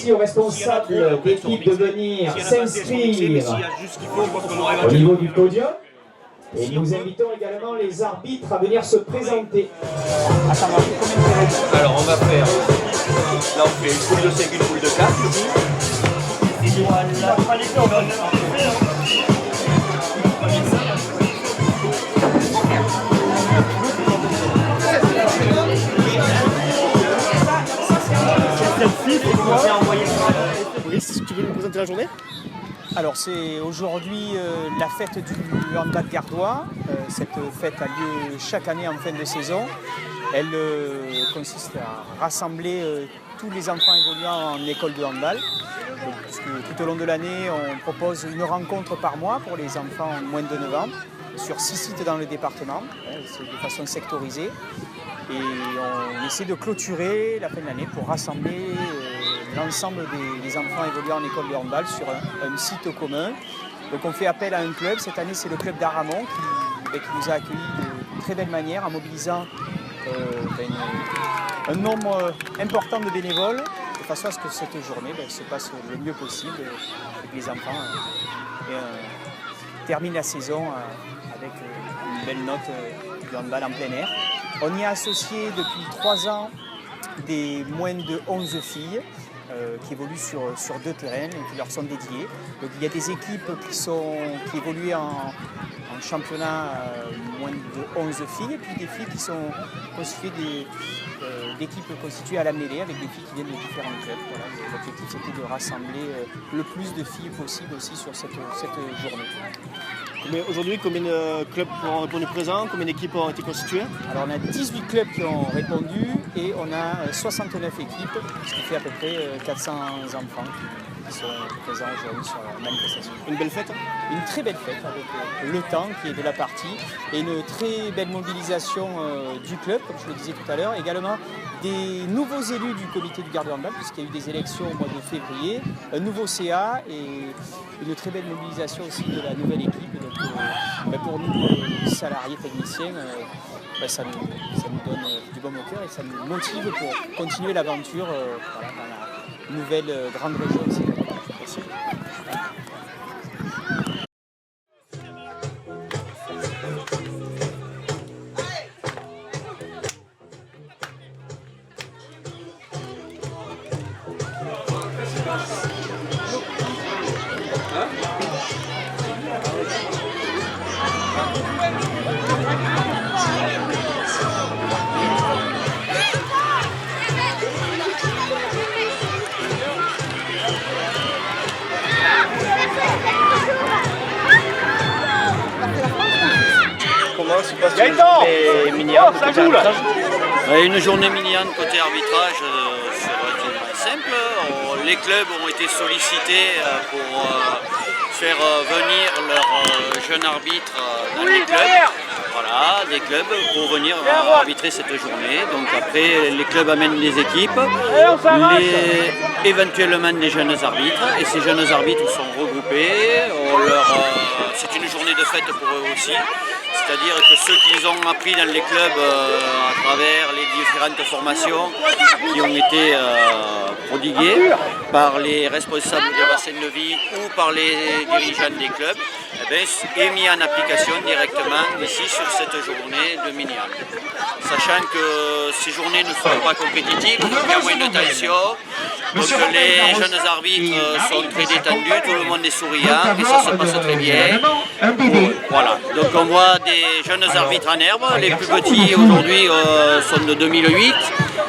aussi aux responsables d'équipe de venir s'inscrire au niveau du podium. Et nous invitons également les arbitres à venir se présenter. Alors on va faire, là on fait une poule de 5, une poule de 4. Oui, tu veux nous présenter la journée? Alors c'est aujourd'hui la fête du handball gardois. Cette fête a lieu chaque année en fin de saison. Elle consiste à rassembler tous les enfants évoluant en école de handball. Donc, puisque tout au long de l'année, on propose une rencontre par mois pour les enfants moins de 9 ans sur 6 sites dans le département, c'est de façon sectorisée. Et on essaie de clôturer la fin de l'année pour rassembler l'ensemble des enfants évoluant en école de handball sur un site commun. Donc on fait appel à un club. Cette année, c'est le club d'Aramon qui nous a accueillis de très belle manière en mobilisant un nombre important de bénévoles de façon à ce que cette journée se passe le mieux possible et que les enfants terminent la saison avec une belle note du handball en plein air. On y a associé depuis 3 ans des moins de 11 filles qui évoluent sur 2 terrains et qui leur sont dédiés. Donc il y a des équipes qui évoluent en championnat moins de 11 filles et puis des filles qui sont constituées d'équipes constituées à la mêlée avec des filles qui viennent de différents clubs. Voilà. L'objectif c'était de rassembler le plus de filles possible aussi sur cette journée. Aujourd'hui, combien de clubs ont répondu présents? Combien d'équipes ont été constituées? Alors on a 18 clubs qui ont répondu et on a 69 équipes, ce qui fait à peu près 400 enfants qui sont présents aujourd'hui sur la manifestation. Une belle fête? Une très belle fête avec le temps qui est de la partie et une très belle mobilisation du club, comme je le disais tout à l'heure. Également des nouveaux élus du comité du garde handball puisqu'il y a eu des élections au mois de février, un nouveau CA et une très belle mobilisation aussi de la nouvelle équipe. Donc, pour nous, salariés techniciens, ça nous donne du baume au cœur et ça nous motive pour continuer l'aventure dans la nouvelle grande région ici. Merci. Comment se passe une journée mini-hand côté arbitrage? Une journée mini-hand côté arbitrage, c'est relativement simple. Les clubs ont été sollicités pour faire venir leurs jeunes arbitres dans les clubs. Voilà, des clubs pour venir arbitrer cette journée. Donc après, les clubs amènent les équipes, éventuellement des jeunes arbitres. Et ces jeunes arbitres sont regroupés. C'est une journée de fête pour eux aussi. C'est-à-dire que ceux qu'ils ont appris dans les clubs à travers les différentes formations qui ont été prodiguées par les responsables de bassin de vie ou par les dirigeants des clubs, est mis en application directement ici sur cette journée de mini-hand. Sachant que ces journées ne seront pas compétitives, donc il y a moins de tension, donc les jeunes arbitres sont très détendus, tout le monde est souriant et ça se passe très bien. Voilà, donc on voit des jeunes arbitres en herbe, les plus petits aujourd'hui sont de 2008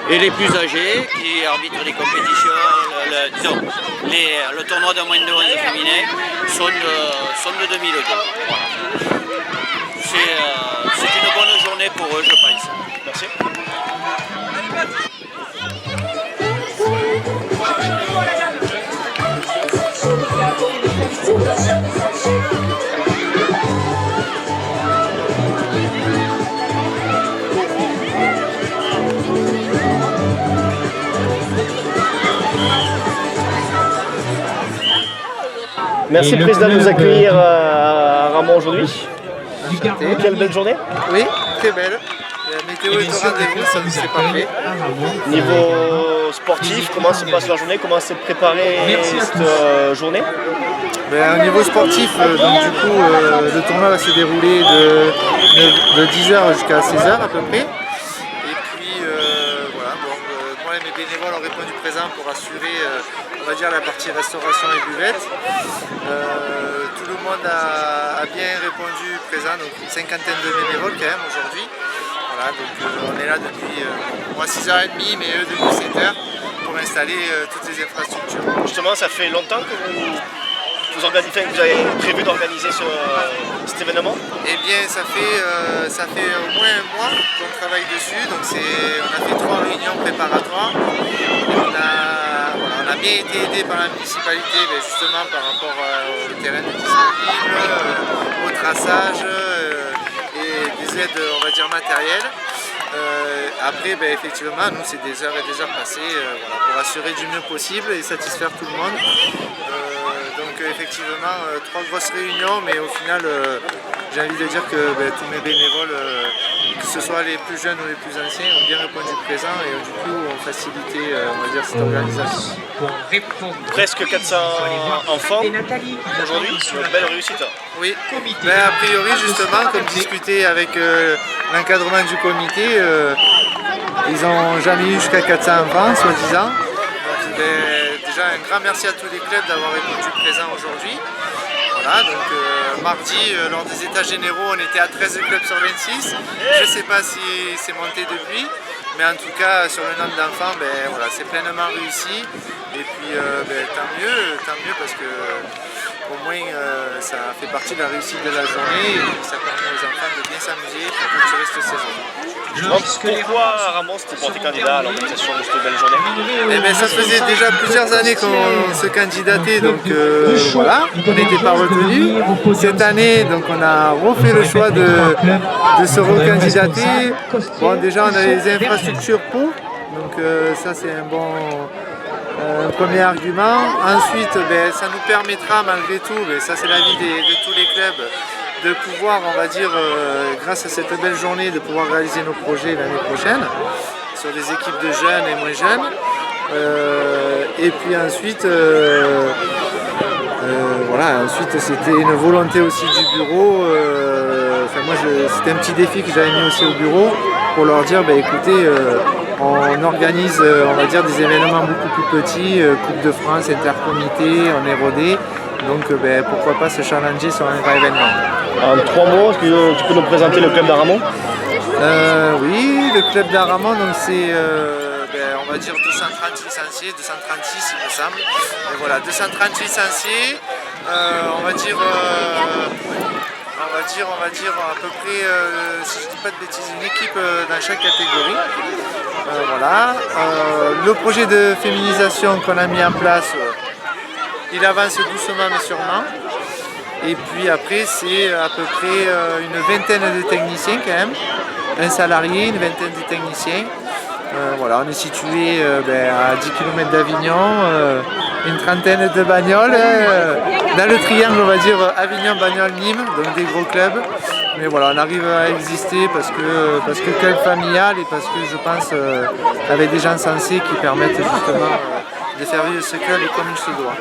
et les plus âgés qui arbitrent les compétitions, le tournoi de moins de 11 féminin sont de 2002. Voilà. C'est une bonne journée pour eux, je pense. Merci. Merci le président de nous accueillir à Ramon aujourd'hui. Quelle belle journée. Oui, très belle. La météo est au rendez-vous, ça nous c'est parfait. Niveau niveau sportif, comment se passe la journée, comment s'est préparée cette journée? Au niveau sportif, donc du coup, le tournoi va se dérouler de 10h jusqu'à 16h à peu près. Et puis voilà, moi et mes bénévoles ont répondu présent pour assurer on va dire la partie restauration et buvette. Tout le monde a bien répondu présent, donc une cinquantaine de bénévoles quand même aujourd'hui. Voilà, donc on est là depuis moi 6h30, mais eux depuis 7h pour installer toutes les infrastructures. Justement, ça fait longtemps que vous avez prévu d'organiser cet événement? Eh bien, ça fait au moins un mois qu'on travaille dessus. Donc on a fait 3 réunions préparatoires. Et on a bien été aidé par la municipalité, justement par rapport au terrain disponible, au traçage et des aides, on va dire, matérielles. Après, effectivement, nous, c'est des heures et des heures passées pour assurer du mieux possible et satisfaire tout le monde. Donc effectivement, 3 grosses réunions, mais au final, j'ai envie de dire que tous mes bénévoles, que ce soit les plus jeunes ou les plus anciens, ont bien répondu présent et du coup ont facilité on va dire, cette organisation. Presque 400 enfants aujourd'hui, c'est une belle réussite. Oui, a priori justement, comme discuté avec l'encadrement du comité, ils n'ont jamais eu jusqu'à 400 enfants, soi-disant. Déjà un grand merci à tous les clubs d'avoir répondu présent aujourd'hui. Voilà, donc mardi, lors des états généraux, on était à 13 clubs sur 26. Je ne sais pas si c'est monté depuis, mais en tout cas, sur le nombre d'enfants, voilà, c'est pleinement réussi. Et puis, tant mieux, parce que au moins, ça fait partie de la réussite de la journée et ça permet aux enfants de bien s'amuser pour clôturer cette saison. Pourquoi Ramon s'était porté candidat à l'organisation de cette belle journée? Ça faisait déjà plusieurs années qu'on se candidatait, donc voilà, on n'était pas retenu. Cette année, donc on a refait le choix de se recandidater. Bon, déjà on a les infrastructures pour, donc ça c'est un premier argument. Ensuite, ça nous permettra malgré tout, ça c'est l'avis de tous les clubs, de pouvoir, on va dire, grâce à cette belle journée, de pouvoir réaliser nos projets l'année prochaine sur des équipes de jeunes et moins jeunes. Et puis ensuite, ensuite c'était une volonté aussi du bureau. C'était un petit défi que j'avais mis aussi au bureau pour leur dire, écoutez, on organise, on va dire, des événements beaucoup plus petits, Coupe de France, intercomité, on est rodé. Donc pourquoi pas se challenger sur un vrai événement. En 3 mots, est-ce que tu peux nous présenter le club d'Aramon? Oui, le club d'Aramon, donc c'est on va dire 230 licenciés, 236 il me semble. Et voilà, 230 licenciés, on va dire à peu près, si je ne dis pas de bêtises, une équipe dans chaque catégorie. Voilà. Le projet de féminisation qu'on a mis en place, il avance doucement mais sûrement. Et puis après, c'est à peu près une vingtaine de techniciens quand même. Un salarié, une vingtaine de techniciens. Voilà, on est situé à 10 km d'Avignon, une trentaine de bagnoles. Dans le triangle, on va dire Avignon, Bagnoles, Nîmes, donc des gros clubs. Mais voilà, on arrive à exister parce que club familial et parce que je pense avec des gens sensés qui permettent justement de faire vivre ce club comme il se doit.